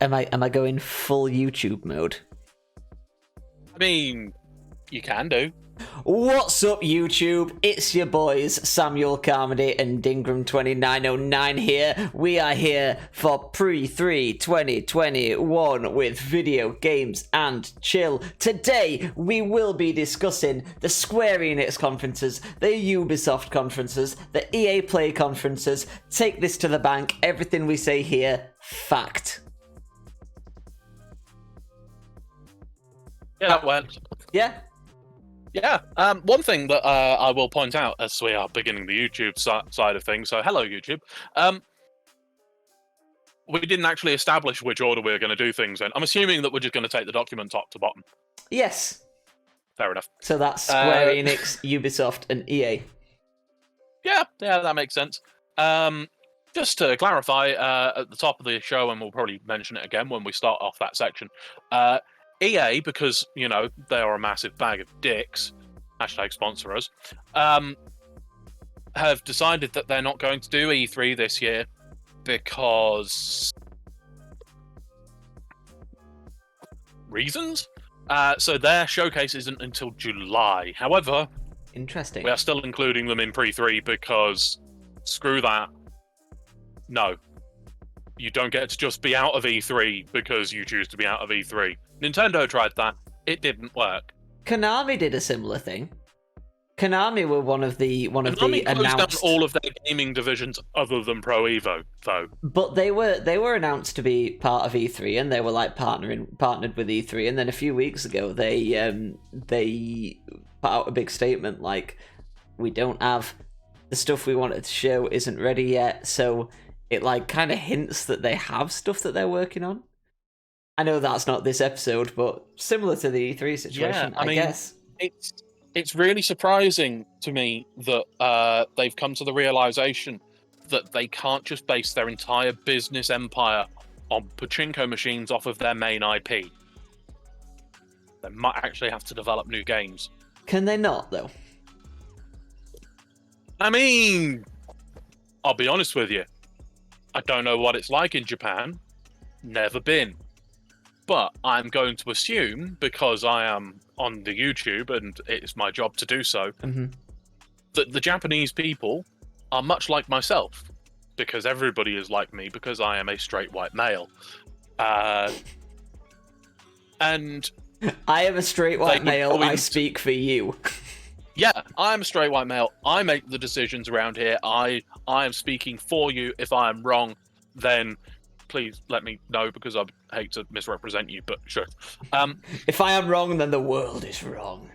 Am I going full YouTube mode? I mean, you can do. What's up, YouTube? It's your boys, SamuelCarmody and Dingram2909 here. We are here for PrE3 2021 with video games and chill. Today, we will be discussing the Square-Enix conferences, the Ubisoft conferences, the EA Play conferences. Take this to the bank. Everything we say here, fact. Yeah, that went. Yeah? Yeah. One thing that I will point out as we are beginning the YouTube side of things. So, hello, YouTube. We didn't actually establish which order we were going to do things in. I'm assuming that we're just going to take the document top to bottom. Yes. Fair enough. So that's Square Enix, Ubisoft, and EA. Yeah, that makes sense. Just to clarify, at the top of the show, and we'll probably mention it again when we start off that section, EA, because, you know, they are a massive bag of dicks, hashtag sponsor us, have decided that they're not going to do E3 this year because reasons. So their showcase isn't until July. However, interesting. We are still including them in PrE3 because screw that. No. You don't get to just be out of E3 because you choose to be out of E3. Nintendo tried that. It didn't work. Konami did a similar thing. Konami were one of the announced. Closed down all of their gaming divisions other than Pro Evo, though. But they were announced to be part of E3, and they were like partnered with E3. And then a few weeks ago, they put out a big statement like, "We don't have the stuff we wanted to show isn't ready yet." So it like kind of hints that they have stuff that they're working on. I know that's not this episode, but similar to the E3 situation, I mean, guess. It's really surprising to me that they've come to the realization that they can't just base their entire business empire on pachinko machines off of their main IP. They might actually have to develop new games. Can they not, though? I mean, I'll be honest with you. I don't know what it's like in Japan. Never been. But I'm going to assume, because I am on the YouTube and it's my job to do so, that the Japanese people are much like myself, because everybody is like me, because I am a straight white male. And I am a straight white male, I speak for you. Yeah, I'm a straight white male. I make the decisions around here. I am speaking for you. If I am wrong, then please let me know, because I hate to misrepresent you, but sure. If I am wrong, then the world is wrong.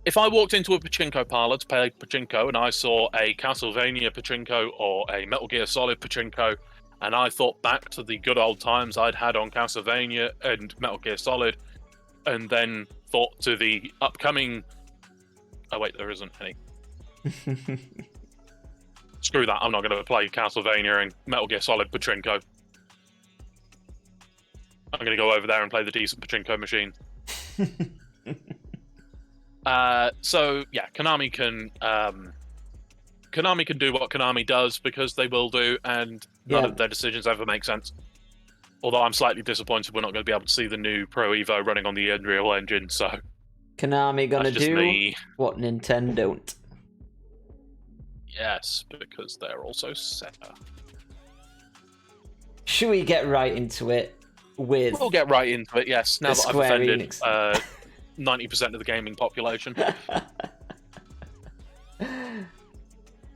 If I walked into a pachinko parlor to play pachinko and I saw a Castlevania pachinko or a Metal Gear Solid pachinko, and I thought back to the good old times I'd had on Castlevania and Metal Gear Solid, and then thought to the upcoming... Oh wait, there isn't any. Screw that, I'm not going to play Castlevania and Metal Gear Solid pachinko. I'm going to go over there and play the decent pachinko machine. So yeah, Konami can do what Konami does, because they will do, and none of their decisions ever make sense. Although I'm slightly disappointed we're not going to be able to see the new Pro Evo running on the Unreal Engine, so... Konami gonna do what Nintendo don't. Yes, because they're also Sega. Should we get right into it? We'll get right into it, yes. Now that I've offended 90% of the gaming population.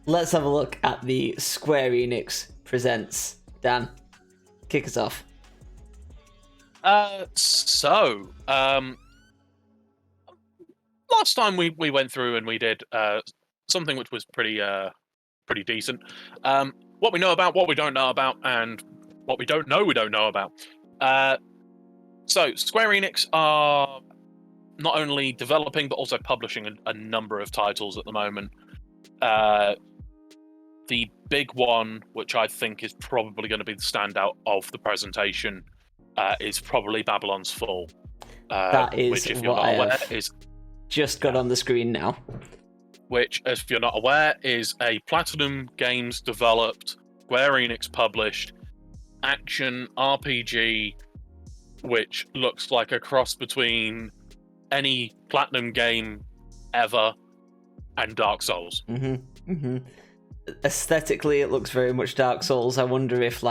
Let's have a look at the Square Enix Presents. Dan, kick us off. Last time we went through and we did something which was pretty decent. What we know about, what we don't know about, and what we don't know about. So Square Enix are not only developing but also publishing a number of titles at the moment. The big one, which I think is probably going to be the standout of the presentation, is probably Babylon's Fall. That is which, if you're not aware, is just got on the screen now. Which, if you're not aware, is a Platinum Games developed, Square Enix published, action RPG which looks like a cross between any Platinum game ever and Dark Souls. Aesthetically, it looks very much Dark Souls. I wonder if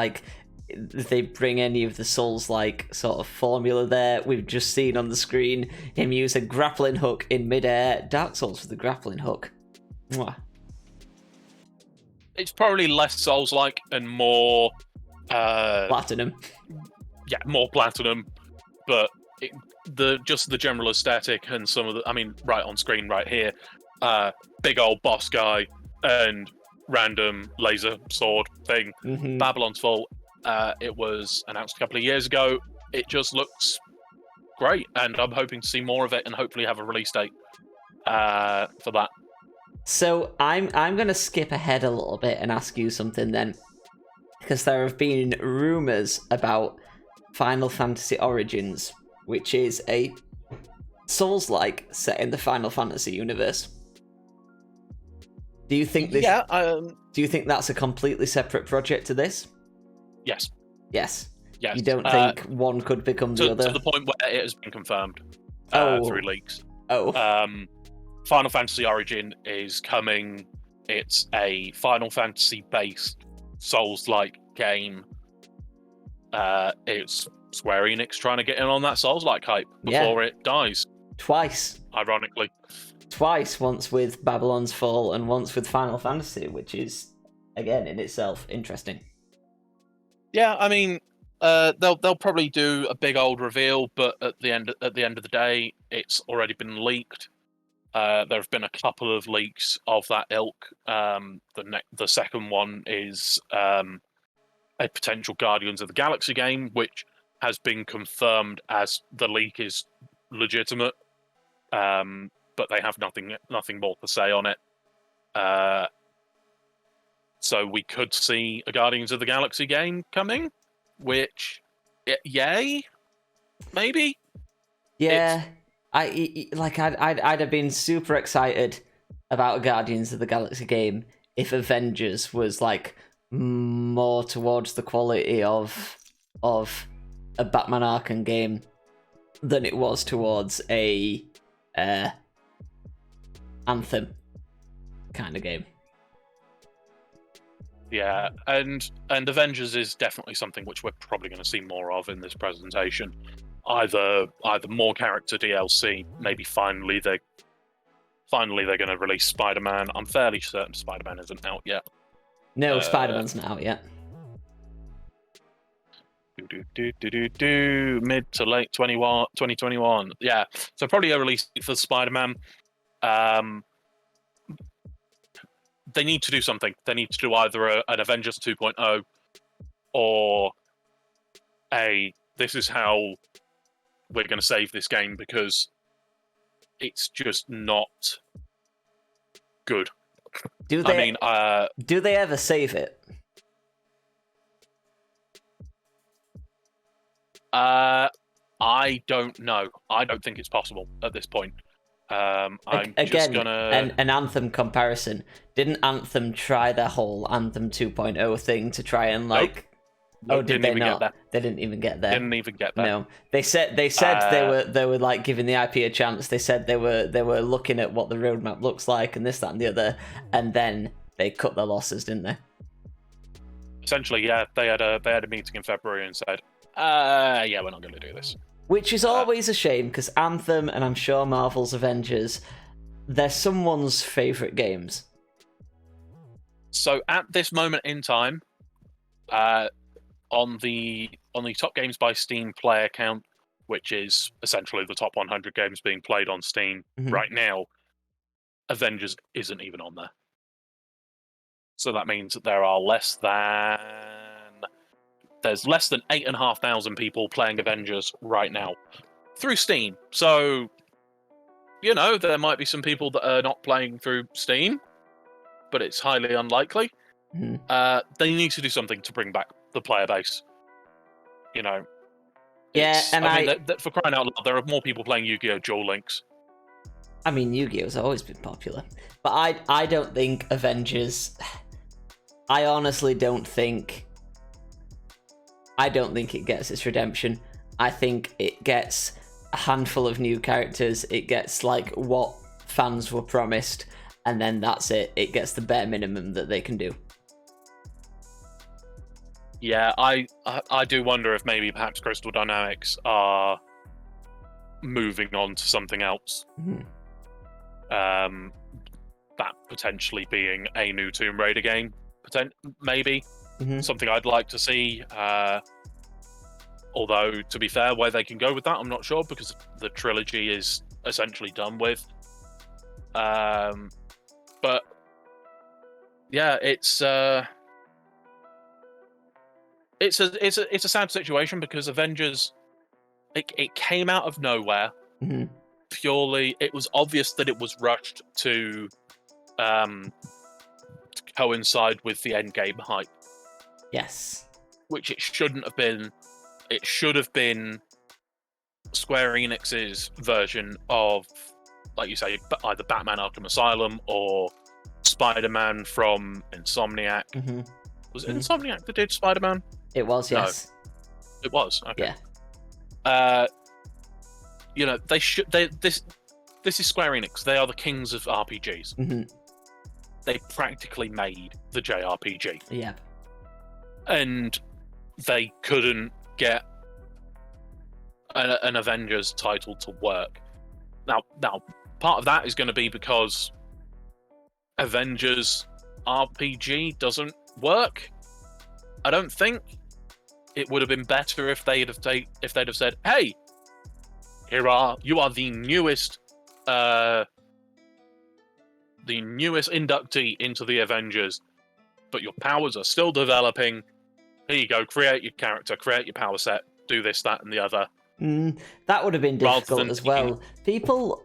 they bring any of the Souls-like sort of formula there. We've just seen on the screen him use a grappling hook in midair. Dark Souls with the grappling hook. Mwah. It's probably less Souls-like and more Platinum. Yeah, more Platinum, but just the general aesthetic and some of the, I mean, right on screen right here, big old boss guy and random laser sword thing. Babylon's Fall, it was announced a couple of years ago. It just looks great, and I'm hoping to see more of it and hopefully have a release date for that. So I'm going to skip ahead a little bit and ask you something then, because there have been rumours about Final Fantasy Origins, which is a Souls-like set in the Final Fantasy universe. Do you think this? Yeah. Do you think that's a completely separate project to this? Yes. Yes. Yes. You don't think one could become the other? To the point where it has been confirmed through leaks. Final Fantasy Origin is coming. It's a Final Fantasy-based Souls-like game. It's Square-Enix trying to get in on that Souls-like hype before it dies. Twice. Ironically. Twice, once with Babylon's Fall and once with Final Fantasy, which is, again, in itself, interesting. Yeah, I mean, they'll probably do a big old reveal, but at the end of the day, it's already been leaked. There have been a couple of leaks of that ilk. The second one is a potential Guardians of the Galaxy game, which has been confirmed as the leak is legitimate, but they have nothing more to say on it. So we could see a Guardians of the Galaxy game coming, which, yay, maybe. Yeah. I'd have been super excited about a Guardians of the Galaxy game if Avengers was more towards the quality of a Batman Arkham game than it was towards a Anthem kind of game. Yeah, and Avengers is definitely something which we're probably going to see more of in this presentation. Either more character DLC, maybe finally they're going to release Spider-Man. I'm fairly certain Spider-Man isn't out yet. No, Spider-Man's not out yet. Mid to late 2021. Yeah, so probably a release for Spider-Man. They need to do something. They need to do either an Avengers 2.0 or this is how we're going to save this game, because it's just not good. Do they ever save it? I don't know. I don't think it's possible at this point. An Anthem comparison. Didn't Anthem try their whole Anthem 2.0 thing to try and did they not? They didn't even get there. Didn't even get there. No, they said they were giving the IP a chance. They said they were looking at what the roadmap looks like and this, that, and the other, and then they cut their losses, didn't they? Essentially, yeah. They had a meeting in February and said, "Yeah, we're not going to do this." Which is always a shame, because Anthem, and I'm sure Marvel's Avengers, they're someone's favourite games. So at this moment in time, on the top games by Steam player count, which is essentially the top 100 games being played on Steam right now, Avengers isn't even on there. So that means that there's less than 8,500 people playing Avengers right now through Steam. So, there might be some people that are not playing through Steam, but it's highly unlikely. They need to do something to bring back the player base. Yeah, and for crying out loud, there are more people playing Yu-Gi-Oh! Duel Links. I mean, Yu-Gi-Oh's always been popular, but I don't think Avengers. I honestly don't think I don't think it gets its redemption. I think it gets a handful of new characters. It gets like what fans were promised, and then that's it. It gets the bare minimum that they can do. Yeah, I do wonder if maybe perhaps Crystal Dynamics are moving on to something else. That potentially being a new Tomb Raider game, maybe. Something I'd like to see. Although, to be fair, where they can go with that, I'm not sure, because the trilogy is essentially done with. But yeah, it's a sad situation, because Avengers, it came out of nowhere. Purely, it was obvious that it was rushed to coincide with the Endgame hype. Yes. Which it shouldn't have been. It should have been Square-Enix's version of, like you say, either Batman Arkham Asylum or Spider-Man from Insomniac. Was it Insomniac that did Spider-Man? It was, yes. No. It was? Okay. Yeah. You know, they should. This is Square-Enix. They are the kings of RPGs. They practically made the JRPG. Yeah. And they couldn't get an Avengers title to work. Now, part of that is going to be because Avengers RPG doesn't work. I don't think it would have been better if they'd have said, "Hey, you are the newest inductee into the Avengers, but your powers are still developing. Here you go, create your character, create your power set, do this, that, and the other." That would have been difficult as well. People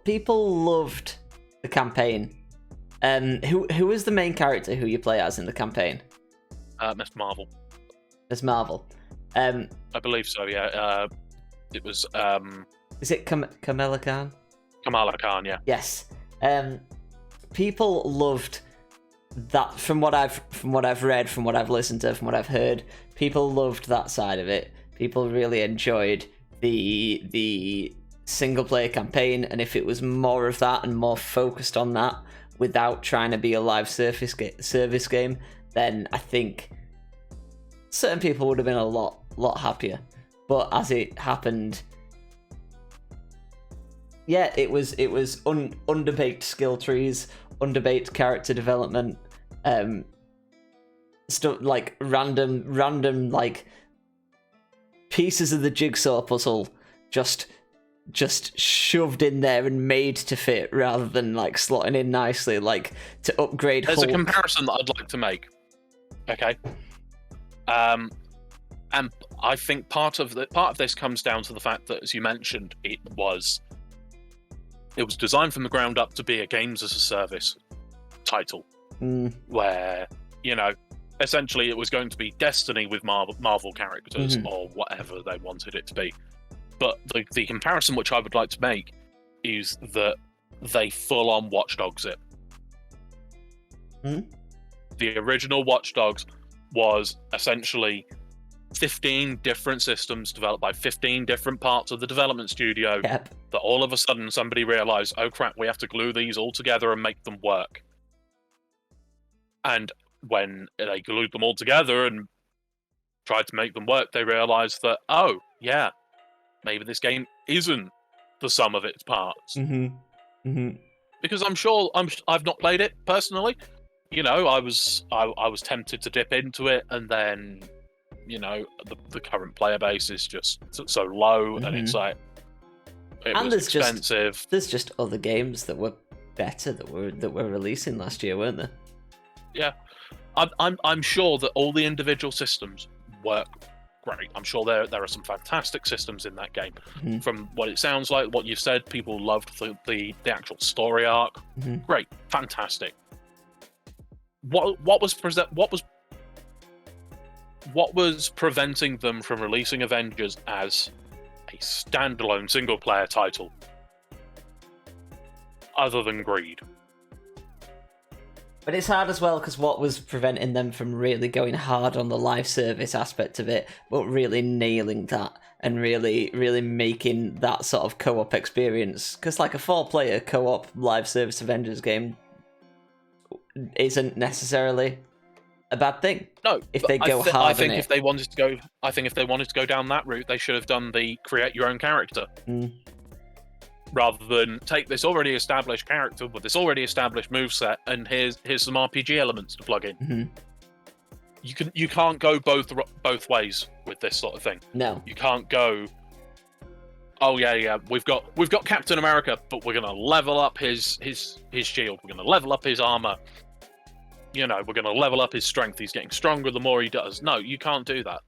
loved the campaign. Who is the main character who you play as in the campaign? Miss Marvel. Miss Marvel. I believe so, yeah. It was... Is it Kamala Khan? Kamala Khan, yeah. Yes. People loved that. From what I've read, from what I've listened to, from what I've heard, people loved that side of it. People really enjoyed the single player campaign, and if it was more of that and more focused on that without trying to be a live service game, then I think certain people would have been a lot happier. But as it happened, yeah, it was underbaked skill trees, underbaked character development, stuff like random like pieces of the jigsaw puzzle just shoved in there and made to fit rather than like slotting in nicely, like to upgrade There's Hulk. a comparison that I'd like to make. Okay. And I think part of this comes down to the fact that, as you mentioned, it was designed from the ground up to be a games as a service title, where, you know, essentially it was going to be Destiny with Marvel characters, or whatever they wanted it to be. But the comparison which I would like to make is that they full-on Watch Dogs it. The original Watch Dogs was essentially 15 different systems developed by 15 different parts of the development studio. Yep. That all of a sudden somebody realized, oh crap, we have to glue these all together and make them work. And when they glued them all together and tried to make them work, they realized that, oh yeah, maybe this game isn't the sum of its parts. Because I'm sure I've not played it personally. You know, I was tempted to dip into it, and then, you know, the current player base is just so low, and it's like it was expensive. There's just other games that were better that were releasing last year, weren't there? Yeah, I'm sure that all the individual systems work great. I'm sure there are some fantastic systems in that game. From what it sounds like, what you've said, people loved the actual story arc. Great, fantastic. What was preventing them from releasing Avengers as a standalone single player title, other than greed? But it's hard as well because what was preventing them from really going hard on the live service aspect of it, but really nailing that and really, really making that sort of co-op experience. Because like a 4-player co-op live service Avengers game isn't necessarily a bad thing. No, if they go hard I think on it. if they wanted to go down that route, they should have done the create your own character. Rather than take this already established character with this already established moveset and here's some RPG elements to plug in. You can't go both ways with this sort of thing. No. You can't go, oh yeah, we've got Captain America, but we're gonna level up his shield, we're gonna level up his armor. You know, we're gonna level up his strength, he's getting stronger the more he does. No, you can't do that.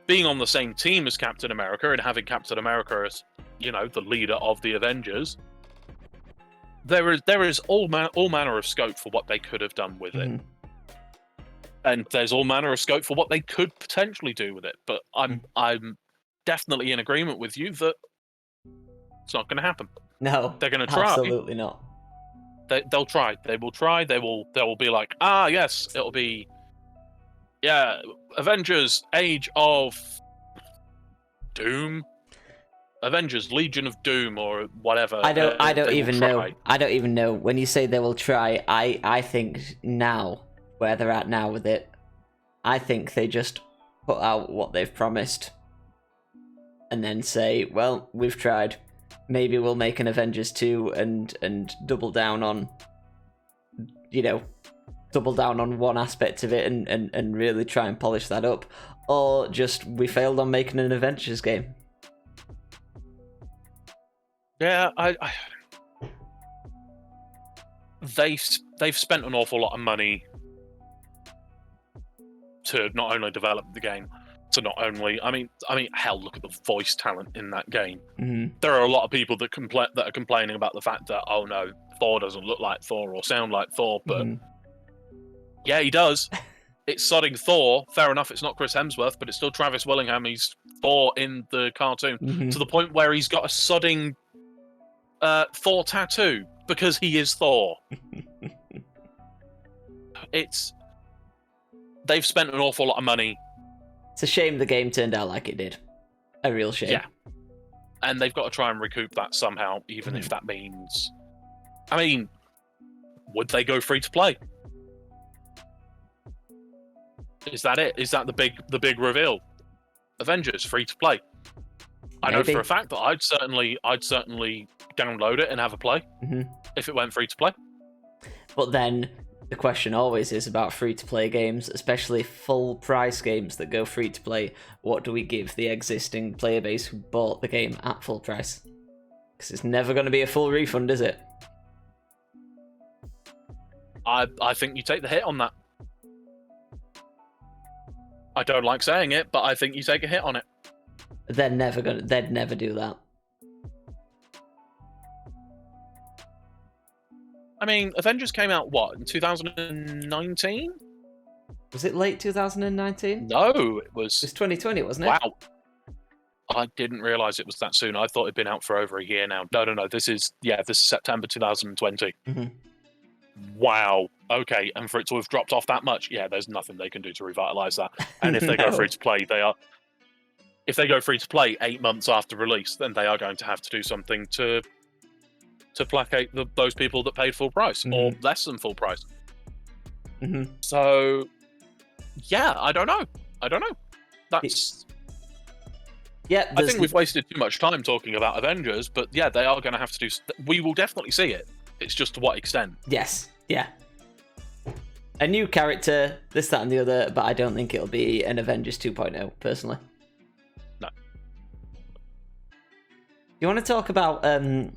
Being on the same team as Captain America and having Captain America as, you know, the leader of the Avengers, there is all manner of scope for what they could have done with it, and there's all manner of scope for what they could potentially do with it. But I'm definitely in agreement with you that it's not going to happen. No, they're going to try. Absolutely not. They'll try. They will try. They will be like, yes, it'll be. Yeah, Avengers Age of Doom, Avengers Legion of Doom, or whatever. I don't even know. I don't even know. When you say they will try, I think now, where they're at now with it, I think they just put out what they've promised and then say, well, we've tried. Maybe we'll make an Avengers 2 and double down on, you know, one aspect of it and really try and polish that up, or just we failed on making an Avengers game. Yeah, they've spent an awful lot of money to not only develop the game, to not only I mean hell, look at the voice talent in that game. There are a lot of people that are complaining about the fact that, oh no, Thor doesn't look like Thor or sound like Thor, but yeah, he does. It's sodding Thor. Fair enough, it's not Chris Hemsworth, but it's still Travis Willingham. He's Thor in the cartoon, to the point where he's got a sodding Thor tattoo because he is Thor. They've spent an awful lot of money. It's a shame the game turned out like it did. A real shame. Yeah. And they've got to try and recoup that somehow, even if that means... I mean, would they go free to play? Is that it? Is that the big reveal? Avengers free to play. I know for a fact that I'd certainly download it and have a play if it went free to play. But then the question always is about free to play games, especially full price games that go free to play. What do we give the existing player base who bought the game at full price? Because it's never going to be a full refund, is it? I think you take the hit on that. I don't like saying it, but I think you take a hit on it. They'd never do that. I mean, Avengers came out, what, in 2019? Was it late 2019? No, it was... It was 2020, wasn't it? Wow. I didn't realise it was that soon. I thought it'd been out for over a year now. No. This is September 2020. Wow. Okay, and for it to have dropped off that much, yeah, there's nothing they can do to revitalise that. And if they go free to play, if they go free to play 8 months after release, then they are going to have to do something to placate those people that paid full price or less than full price. So, yeah, I don't know. That's... Yeah, I think we've wasted too much time talking about Avengers, but yeah, they are going to have to do... We will definitely see it. It's just to what extent. Yes, yeah. A new character, this, that, and the other, but I don't think it'll be an Avengers 2.0, personally. No. You want to talk about the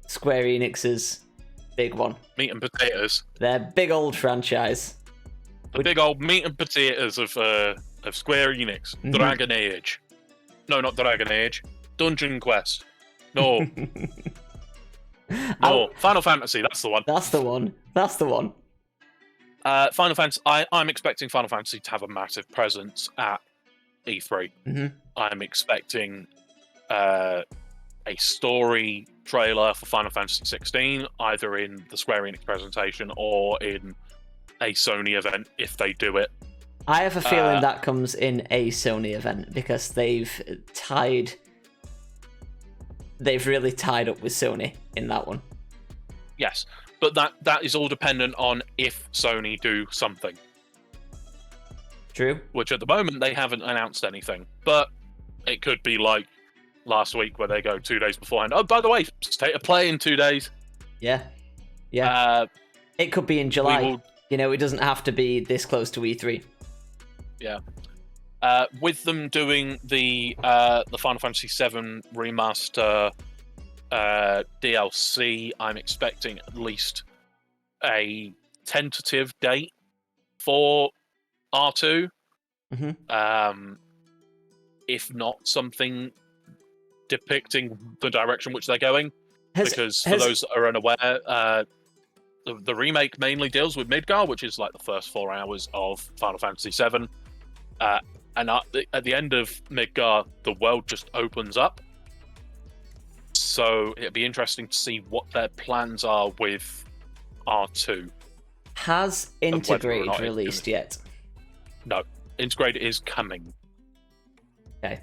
Square Enix's big one? Meat and potatoes. Their big old franchise. The big old meat and potatoes of Square Enix. Dragon Age. No, not Dragon Age. Dungeon Quest. No. No. Final Fantasy, that's the one. That's the one. Final Fantasy. I'm expecting Final Fantasy to have a massive presence at E3. I'm expecting a story trailer for Final Fantasy 16, either in the Square-Enix presentation or in a Sony event if they do it. I have a feeling that comes in a Sony event because they've really tied up with Sony in that one. Yes, but that is all dependent on if Sony do something. True. Which at the moment they haven't announced anything, but it could be like last week where they go 2 days beforehand. Oh, by the way, state of play in 2 days. Yeah. It could be in July. It doesn't have to be this close to E3. Yeah. With them doing the Final Fantasy VII Remaster DLC, I'm expecting at least a tentative date for R2. Mm-hmm. If not something depicting the direction which they're going. Because for those that are unaware, the remake mainly deals with Midgar, which is like the first 4 hours of Final Fantasy VII. And at the end of Midgar, the world just opens up. So it'd be interesting to see what their plans are with R2. Has Integrate released yet? No. Integrate is coming. Okay.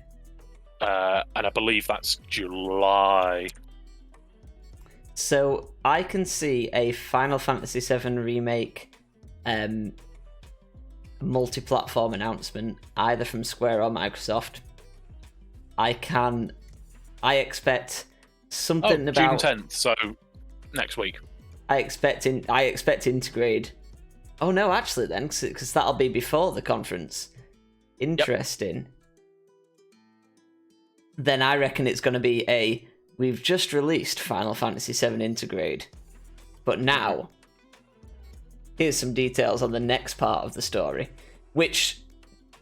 And I believe that's July. So I can see a Final Fantasy VII Remake multi-platform announcement either from Square or Microsoft. I expect something about June 10th, so next week. I expect Integrate. Oh no, actually then, because that'll be before the conference. Interesting. Yep. Then I reckon it's going to be we've just released Final Fantasy VII Integrate, but now here's some details on the next part of the story, which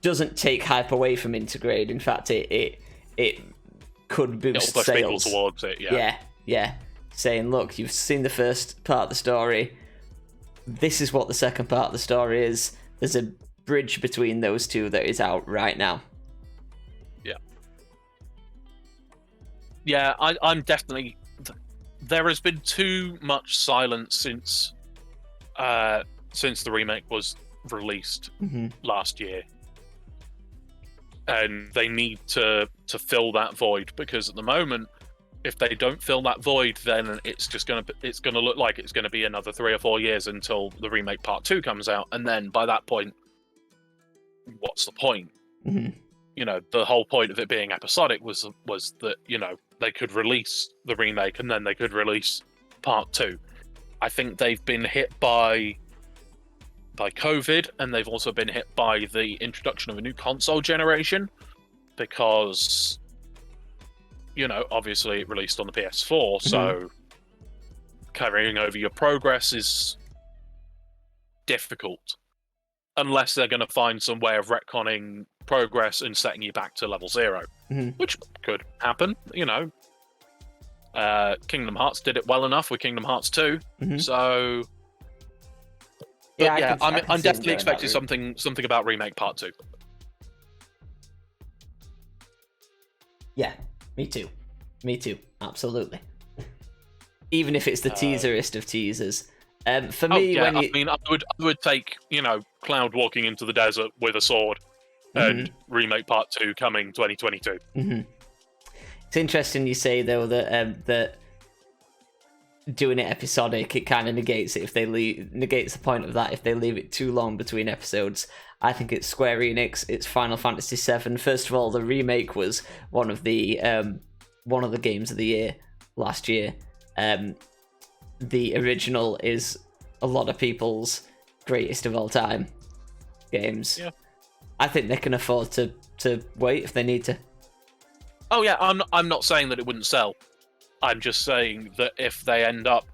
doesn't take hype away from Integrate. In fact, it could boost It'll push sales. People towards it, yeah. Yeah. Saying, look, you've seen the first part of the story. This is what the second part of the story is. There's a bridge between those two that is out right now. Yeah, I'm definitely... There has been too much silence since the remake was released last year. And they need to fill that void, because at the moment, if they don't fill that void, then it's gonna look like it's gonna be another 3 or 4 years until the remake part 2 comes out, and then by that point, what's the point? The whole point of it being episodic was that they could release the remake and then they could release part 2. I think they've been hit by COVID, and they've also been hit by the introduction of a new console generation, because obviously it released on the PS4, so carrying over your progress is difficult unless they're going to find some way of retconning progress and setting you back to level 0, which could happen. Kingdom Hearts did it well enough with Kingdom Hearts 2, so I'm definitely expecting something about remake part 2. Yeah, me too, absolutely. Even if it's the teaserist of teasers. For me, I would take Cloud walking into the desert with a sword, and remake part 2 coming 2022. It's interesting you say though that doing it episodic, it kind of negates it negates the point of that if they leave it too long between episodes. I think it's Square-Enix, it's Final Fantasy VII. First of all, the remake was one of the games of the year last year. The original is a lot of people's greatest of all time games. Yeah. I think they can afford to wait if they need to. Oh yeah, I'm not saying that it wouldn't sell. I'm just saying that if they end up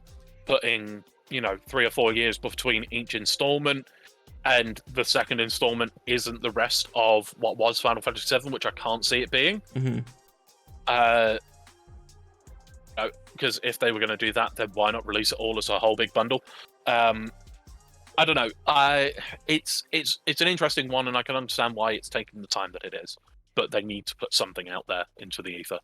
putting 3 or 4 years between each installment, and the second installment isn't the rest of what was Final Fantasy VII, which I can't see it being. Because if they were going to do that, then why not release it all as a whole big bundle? I don't know. It's an interesting one, and I can understand why it's taking the time that it is. But they need to put something out there into the ether.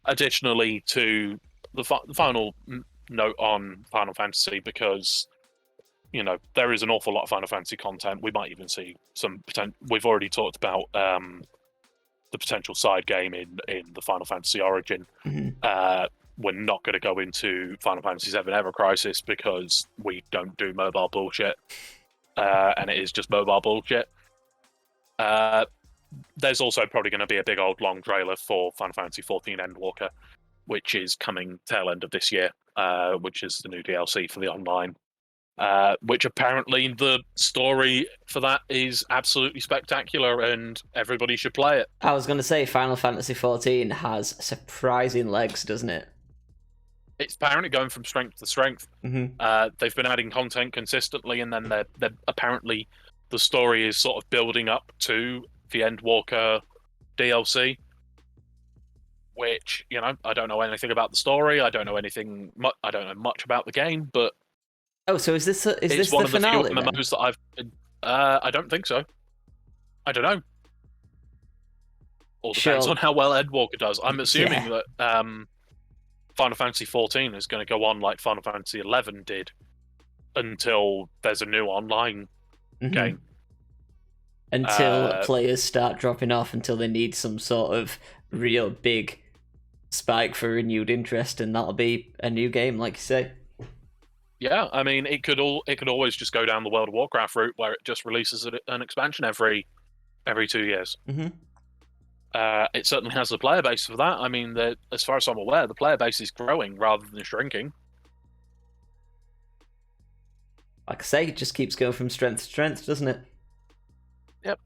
additionally to the final note on Final Fantasy, because there is an awful lot of Final Fantasy content. We might even see some potential. We've already talked about the potential side game in the Final Fantasy Origin. We're not going to go into Final Fantasy VII Ever Crisis because we don't do mobile bullshit, and it is just mobile bullshit. There's also probably going to be a big old long trailer for Final Fantasy XIV Endwalker, which is coming tail end of this year, which is the new DLC for the online. Which apparently the story for that is absolutely spectacular and everybody should play it. I was going to say Final Fantasy XIV has surprising legs, doesn't it? It's apparently going from strength to strength. They've been adding content consistently, and then they're apparently the story is sort of building up to the Endwalker DLC. Which I don't know anything about the story. I don't know anything. I don't know much about the game, but so is this the finale? One of the few MMOs that I've. I don't think so. I don't know. All depends on how well Endwalker does. I'm assuming that Final Fantasy XIV is going to go on like Final Fantasy XI did until there's a new online game. Until players start dropping off, until they need some sort of real big spike for renewed interest, and that'll be a new game, like you say. Yeah, I mean, it could always just go down the World of Warcraft route, where it just releases an expansion every 2 years. It certainly has the player base for that. I mean, as far as I'm aware, the player base is growing rather than shrinking. Like I say, it just keeps going from strength to strength, doesn't it? Yep.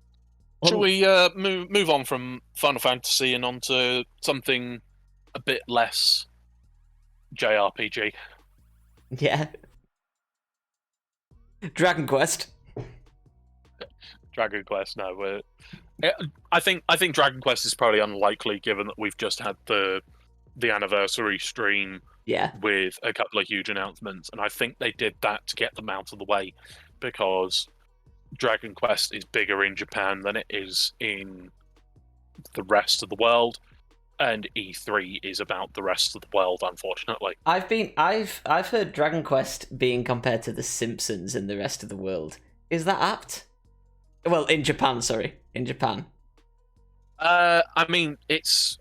Shall we move on from Final Fantasy and onto something a bit less JRPG? Yeah. Dragon Quest. Dragon Quest, no. I think Dragon Quest is probably unlikely, given that we've just had the anniversary stream with a couple of huge announcements, and I think they did that to get them out of the way, because Dragon Quest is bigger in Japan than it is in the rest of the world, and E3 is about the rest of the world, unfortunately. I've heard Dragon Quest being compared to The Simpsons in the rest of the world. Is that apt? Well, in Japan, sorry. In Japan. I mean, it's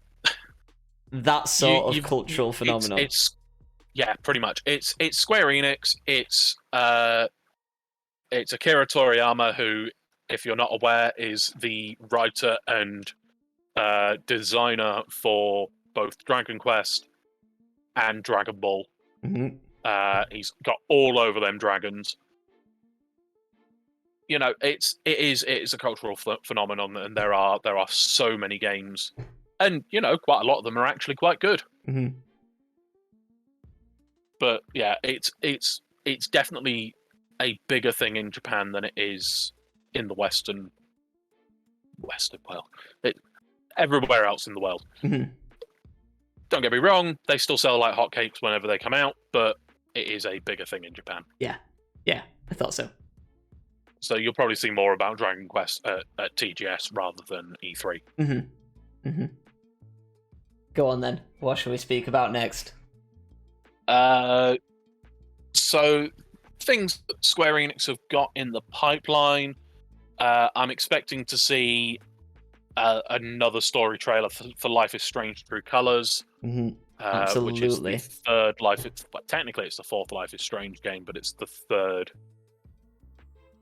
that sort of cultural phenomenon. Yeah, pretty much. It's Square-Enix. It's Akira Toriyama, who, if you're not aware, is the writer and designer for both Dragon Quest and Dragon Ball. He's got all over them dragons. It is a cultural phenomenon, and there are so many games, and quite a lot of them are actually quite good. But yeah, it's definitely a bigger thing in Japan than it is in the Western world. Everywhere else in the world. Don't get me wrong, they still sell like hotcakes whenever they come out, but it is a bigger thing in Japan. Yeah, I thought so. So you'll probably see more about Dragon Quest at TGS rather than E3. Go on then. What shall we speak about next? So things that Square Enix have got in the pipeline. I'm expecting to see another story trailer for Life is Strange Through Colors. Absolutely. Which is the third technically it's the fourth Life is Strange game, but it's the third.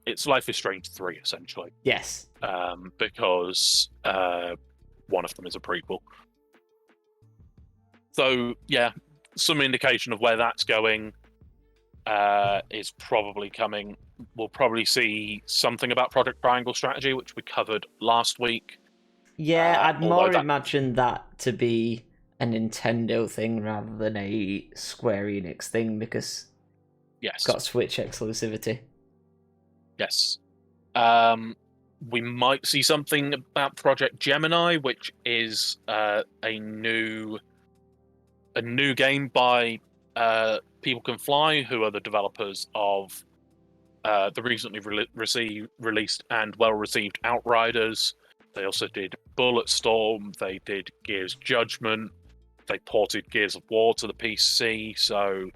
It's Life is Strange 3, essentially. Yes. Because one of them is a prequel. So, yeah, some indication of where that's going is probably coming. We'll probably see something about Project Triangle Strategy, which we covered last week. Yeah, I'd more imagine that to be a Nintendo thing rather than a Square Enix thing, because it's got Switch exclusivity. Yes. We might see something about Project Gemini, which is a new game by People Can Fly, who are the developers of the recently released and well-received Outriders. They also did Bulletstorm. They did Gears Judgment. they ported Gears of War to the PC, so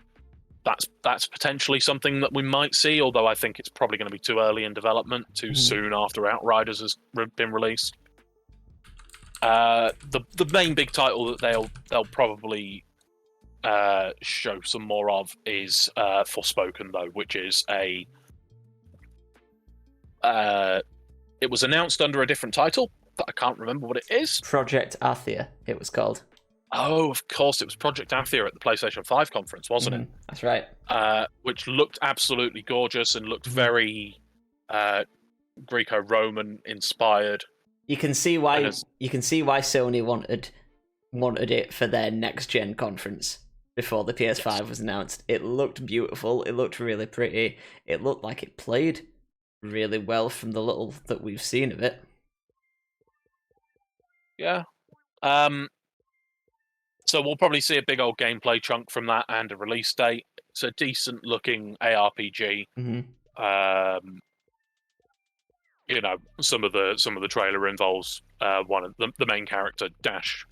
that's potentially something that we might see. Although I think it's probably going to be too early in development, too soon after Outriders has been released. The main big title that they'll probably show some more of is Forspoken, though, which is it was announced under a different title, but I can't remember what it is. Project Athia, it was called. Oh, of course, it was Project Athia at the PlayStation 5 conference, wasn't it? That's right. Which looked absolutely gorgeous and looked very Greco-Roman inspired. You can see why Sony wanted it for their next gen conference before the PS5 was announced. It looked beautiful. It looked really pretty. It looked like it played really well from the little that we've seen of it. Yeah. So we'll probably see a big old gameplay chunk from that and a release date. It's a decent looking ARPG. You know, some of the trailer involves one of the main character dash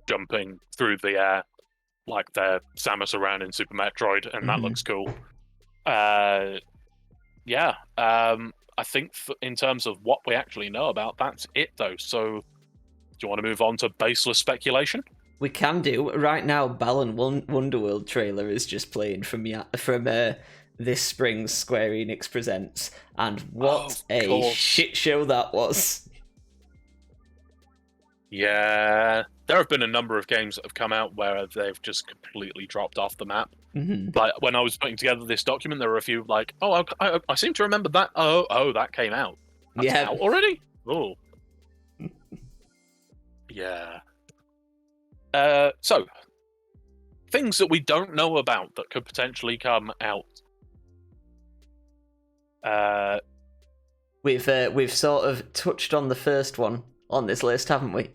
jumping through the air like they're Samus Aran in Super Metroid, and that looks cool. Yeah. I think in terms of what we actually know about, that's it though. So do you want to move on to baseless speculation? We can do. Right now, Balan Wonderworld trailer is just playing from this spring's Square Enix Presents, and what a shit show that was. Yeah, there have been a number of games that have come out where they've just completely dropped off the map. Like when I was putting together this document, there were a few like, oh, I seem to remember that. Oh, that came out. That's out already? Oh. Yeah. So, things that we don't know about that could potentially come out. We've sort of touched on the first one on this list, haven't we?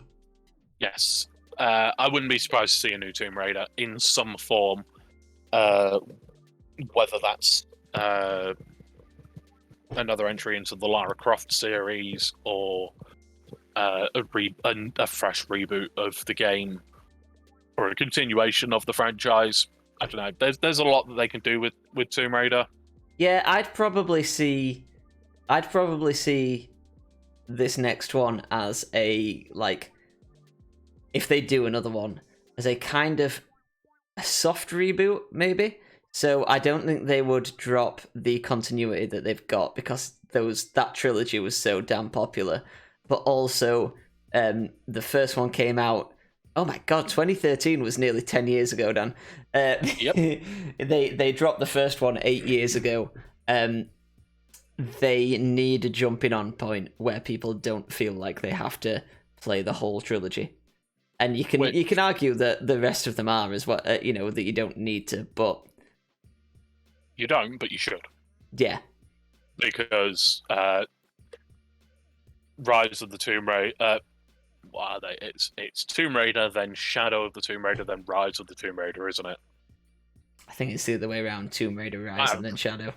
Yes. I wouldn't be surprised to see a new Tomb Raider in some form. Whether that's another entry into the Lara Croft series or a fresh reboot of the game or a continuation of the franchise. I don't know. There's a lot that they can do with Tomb Raider. Yeah, I'd probably see this next one as a, like, if they do another one, as a kind of a soft reboot, maybe. So I don't think they would drop the continuity that they've got, because that trilogy was so damn popular. But also, the first one came out, oh my god, 2013 was nearly 10 years ago, Dan. Yep. They dropped the first one 8 years ago. They need a jumping on point where people don't feel like they have to play the whole trilogy. And you can argue that the rest of them are as well, that you don't need to, but you don't, but you should. Yeah, because Rise of the Tomb Raider. What are they? It's Tomb Raider, then Shadow of the Tomb Raider, then Rise of the Tomb Raider, isn't it? I think it's the other way around: Tomb Raider, Rise, and then Shadow.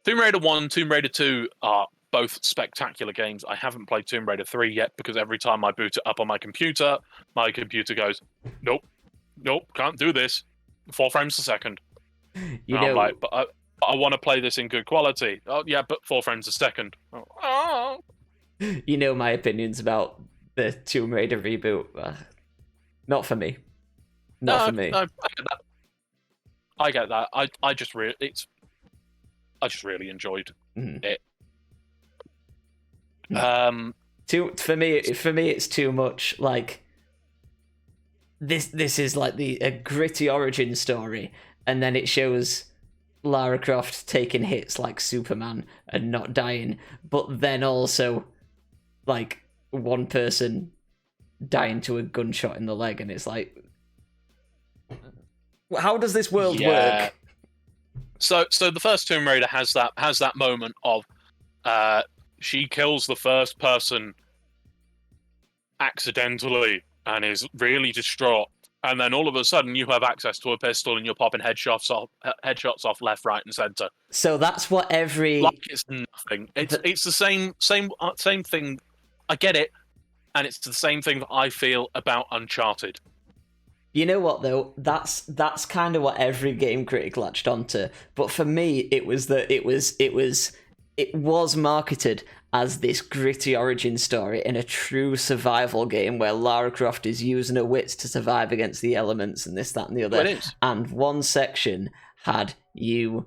Tomb Raider 1, Tomb Raider 2 are both spectacular games. I haven't played Tomb Raider 3 yet because every time I boot it up on my computer goes, nope, can't do this. 4 frames a second. I'm like, but I want to play this in good quality. Oh, yeah, but 4 frames a second. Oh. You know my opinions about the Tomb Raider reboot. Not for me. Not for me. No, I get that. I just really enjoyed it. For me, it's too much. Like this is like a gritty origin story, and then it shows Lara Croft taking hits like Superman and not dying, but then also like one person dying to a gunshot in the leg, and it's like, how does this world work? So the first Tomb Raider has that moment of she kills the first person accidentally and is really distraught, and then all of a sudden you have access to a pistol and you're popping headshots off left, right, and center. So that's what every it's nothing. It's the same thing. I get it, and it's the same thing that I feel about Uncharted. You know what though? That's kind of what every game critic latched onto. But for me, it was that it was marketed as this gritty origin story in a true survival game where Lara Croft is using her wits to survive against the elements and this, that, and the other. It is. And one section had you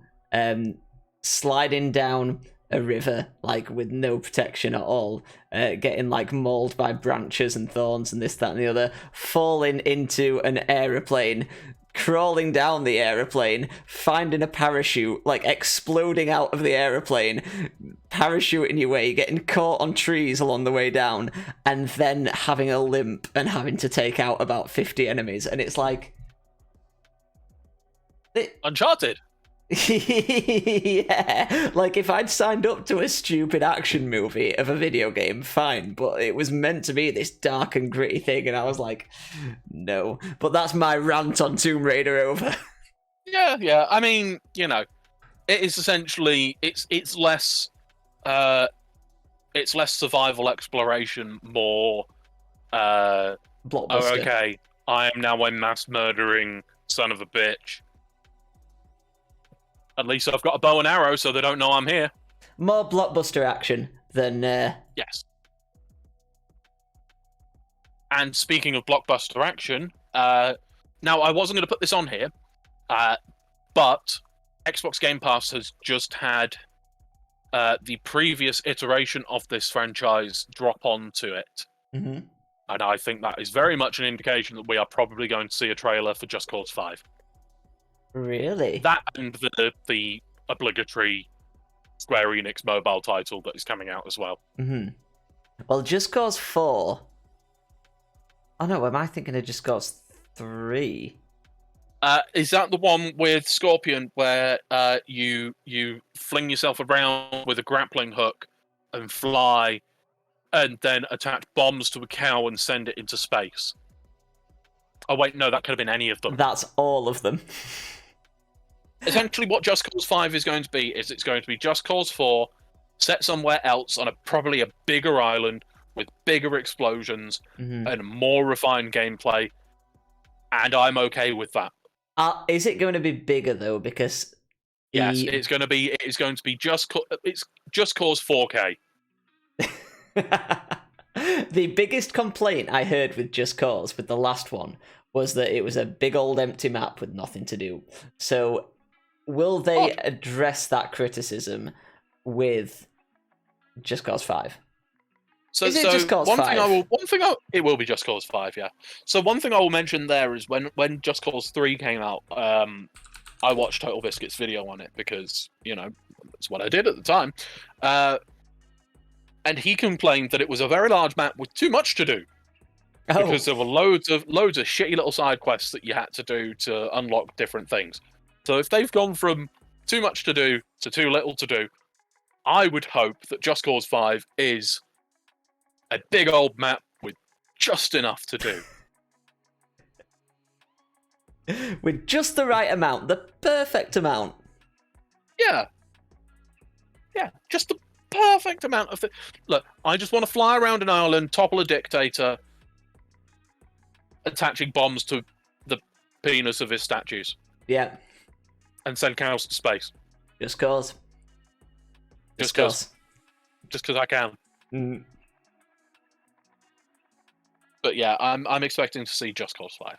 sliding down a river, like, with no protection at all, getting, like, mauled by branches and thorns and this, that, and the other, falling into an aeroplane, crawling down the aeroplane, finding a parachute, like, exploding out of the aeroplane, parachuting your way, getting caught on trees along the way down, and then having a limp and having to take out about 50 enemies. And it's like... Uncharted. Yeah, like if I'd signed up to a stupid action movie of a video game, fine, but it was meant to be this dark and gritty thing, and I was like, no. But that's my rant on Tomb Raider over. Yeah. I mean, you know, it is essentially it's less survival exploration, more Blockbuster. oh, okay, I am now a mass murdering son of a bitch. At least I've got a bow and arrow, so they don't know I'm here. More blockbuster action than... Yes. And speaking of blockbuster action, now I wasn't going to put this on here, but Xbox Game Pass has just had the previous iteration of this franchise drop onto it. Mm-hmm. And I think that is very much an indication that we are probably going to see a trailer for Just Cause 5. Really? That and the obligatory Square-Enix mobile title that is coming out as well. Mm-hmm. Well, Just Cause 4... Oh no, am I thinking of Just Cause 3? Is that the one with Scorpion where you fling yourself around with a grappling hook and fly and then attach bombs to a cow and send it into space? Oh wait, no, that could have been any of them. That's all of them. Essentially, what Just Cause 5 is going to be is it's going to be Just Cause 4 set somewhere else on probably a bigger island with bigger explosions and more refined gameplay, and I'm okay with that. Is it going to be bigger though? Because yes, it's going to be Just Cause 4K. The biggest complaint I heard with Just Cause, with the last one, was that it was a big old empty map with nothing to do. So, will they address that criticism with Just Cause 5? Is it Just Cause 5? It will be Just Cause 5, yeah. So one thing I will mention there is when Just Cause 3 came out, I watched Total Biscuit's video on it because, you know, that's what I did at the time. And he complained that it was a very large map with too much to do. Oh. Because there were loads of shitty little side quests that you had to do to unlock different things. So if they've gone from too much to do to too little to do, I would hope that Just Cause 5 is a big old map with just enough to do. With just the right amount, the perfect amount. Yeah, just the perfect amount of... Look, I just want to fly around an island, topple a dictator, attaching bombs to the penis of his statues. Yeah. And send cows to space. Just cause. Just because I can. Mm. But yeah, I'm expecting to see Just Cause 5.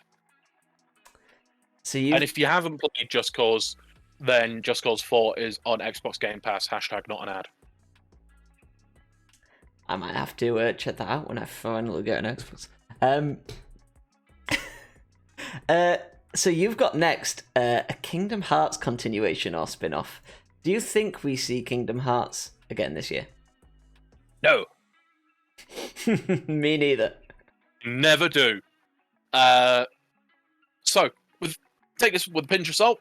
And if you haven't played Just Cause, then Just Cause 4 is on Xbox Game Pass, #not an ad. I might have to check that out when I finally get an Xbox. So you've got next a Kingdom Hearts continuation or spin-off. Do you think we see Kingdom Hearts again this year? No. Me neither. Never do. So, take this with a pinch of salt,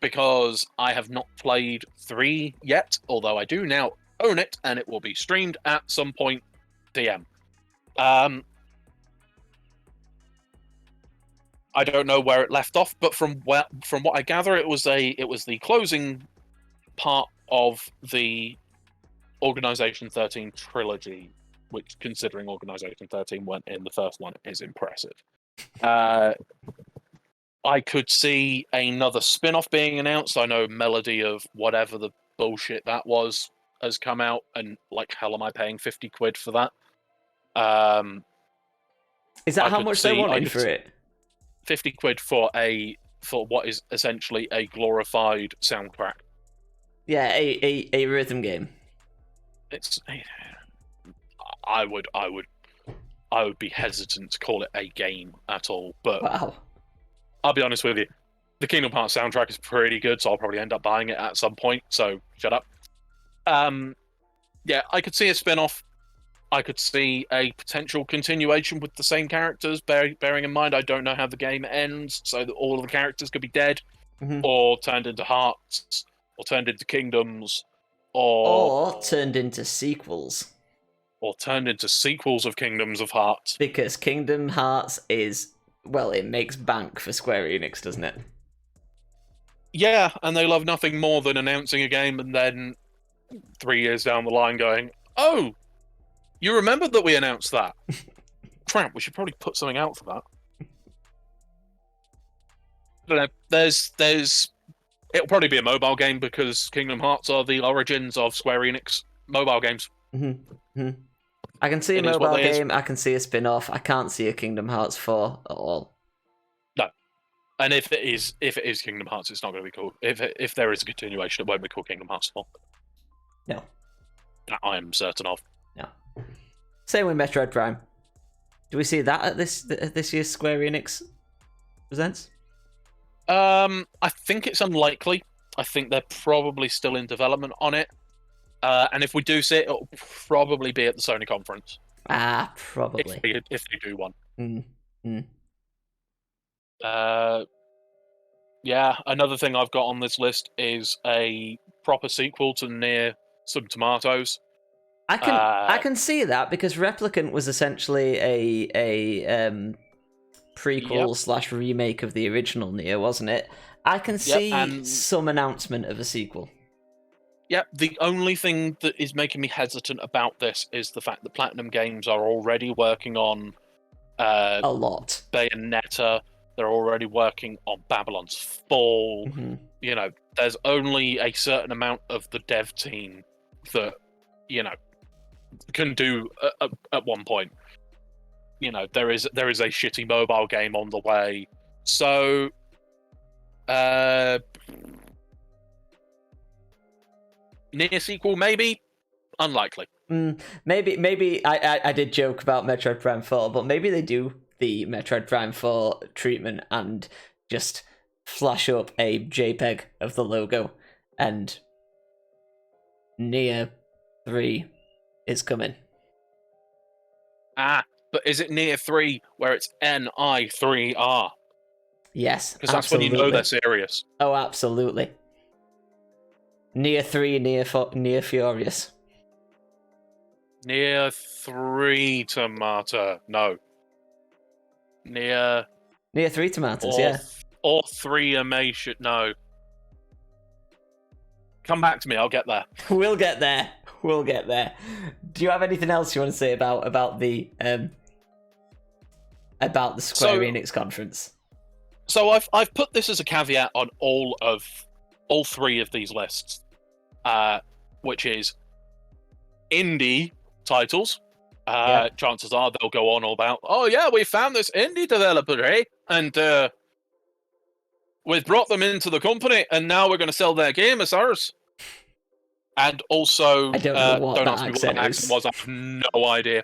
because I have not played 3 yet, although I do now own it, and it will be streamed at some point. DM. I don't know where it left off, but from what I gather, it was the closing part of the Organization 13 trilogy, which, considering Organization 13 went in the first one, is impressive. I could see another spin-off being announced. I know Melody of whatever the bullshit that was has come out, and like, hell am I paying 50 quid for that? Is that how much they're wanting for it? 50 quid for what is essentially a glorified soundtrack. Yeah, a rhythm game. It's I would be hesitant to call it a game at all, but Wow. I'll be honest with you, the Kingdom Hearts soundtrack is pretty good, so I'll probably end up buying it at some point, so shut up. Yeah, I could see a spin-off. I could see a potential continuation with the same characters, bearing in mind I don't know how the game ends, so that all of the characters could be dead, or turned into hearts, or turned into kingdoms, or turned into sequels. Or turned into sequels of Kingdoms of Hearts. Because Kingdom Hearts is, well, it makes bank for Square-Enix, doesn't it? Yeah, and they love nothing more than announcing a game and then 3 years down the line going, oh, you remembered that we announced that? Crap, we should probably put something out for that. I don't know, there's... It'll probably be a mobile game because Kingdom Hearts are the origins of Square Enix mobile games. I can see a mobile game, I can see a spin-off, I can't see a Kingdom Hearts 4 at all. No. And if it is Kingdom Hearts, it's not going to be cool. If there is a continuation, it won't be called Kingdom Hearts 4. No. That I am certain of. No. Same with Metroid Prime. Do we see that at this year's Square Enix presents? I think it's unlikely. I think they're probably still in development on it. And if we do see it, it'll probably be at the Sony conference. Probably. If they do one. Yeah, another thing I've got on this list is a proper sequel to Nier Some Tomatoes. I can see that because Replicant was essentially a prequel / remake of the original Nier, wasn't it? I can see some announcement of a sequel. Yeah, the only thing that is making me hesitant about this is the fact that Platinum Games are already working on a lot. Bayonetta. They're already working on Babylon's Fall. You know, there's only a certain amount of the dev team that, you know, can do at one point. You know, there is a shitty mobile game on the way. So, Nier sequel, maybe? Unlikely. Maybe I did joke about Metroid Prime 4, but maybe they do the Metroid Prime 4 treatment and just flash up a JPEG of the logo and Nier 3 is coming. But is it Nier 3 where it's NI3R? Yes, because that's when you know they're serious. Oh, absolutely. Nier 3, Nier Furious. Nier 3 Tomato. No. Nier 3 Tomatoes, yeah. Or 3 Amation. No. Come back to me, I'll get there. We'll get there. Do you have anything else you want to say about the Square Enix conference? So I've put this as a caveat on all three of these lists, which is indie titles. Chances are they'll go on all about, oh yeah, we found this indie developer, eh? And we've brought them into the company, and now we're going to sell their game as ours. And also, I don't know what don't ask me what that accent was. I have no idea.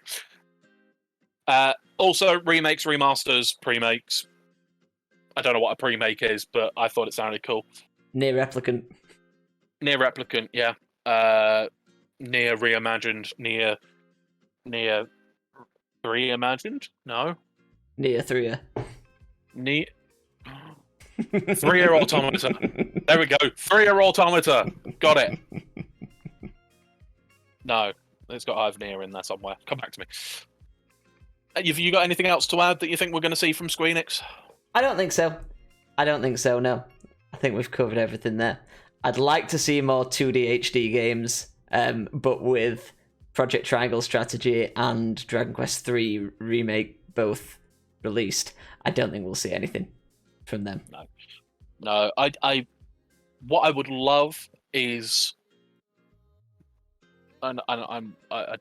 Also, remakes, remasters, pre-makes. I don't know what a pre-make is, but I thought it sounded cool. Nier Replicant, yeah. Nier reimagined, Nier reimagined? No. Nier 3. Nier 3-year Automata. There we go. 3-year Automata. Got it. No, it's got I've Nier in there somewhere. Come back to me. Have you got anything else to add that you think we're going to see from Square-Enix? I don't think so, no. I think we've covered everything there. I'd like to see more 2D HD games, but with Project Triangle Strategy and Dragon Quest III Remake both released, I don't think we'll see anything from them. No. I what I would love is, and I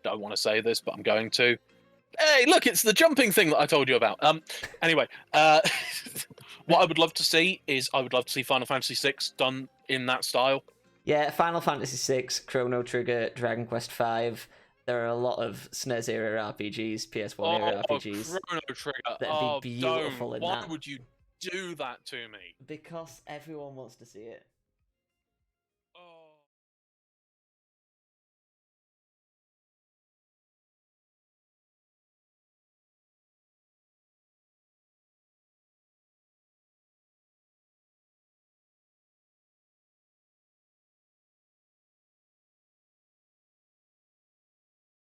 don't want to say this, but I'm going to. Hey, look, it's the jumping thing that I told you about. Anyway, what I would love to see is I would love to see Final Fantasy VI done in that style. Yeah, Final Fantasy VI, Chrono Trigger, Dragon Quest V. There are a lot of SNES era RPGs, PS1 era RPGs Chrono Trigger. that'd be beautiful don't. in Why that. would you do that to me? Because everyone wants to see it.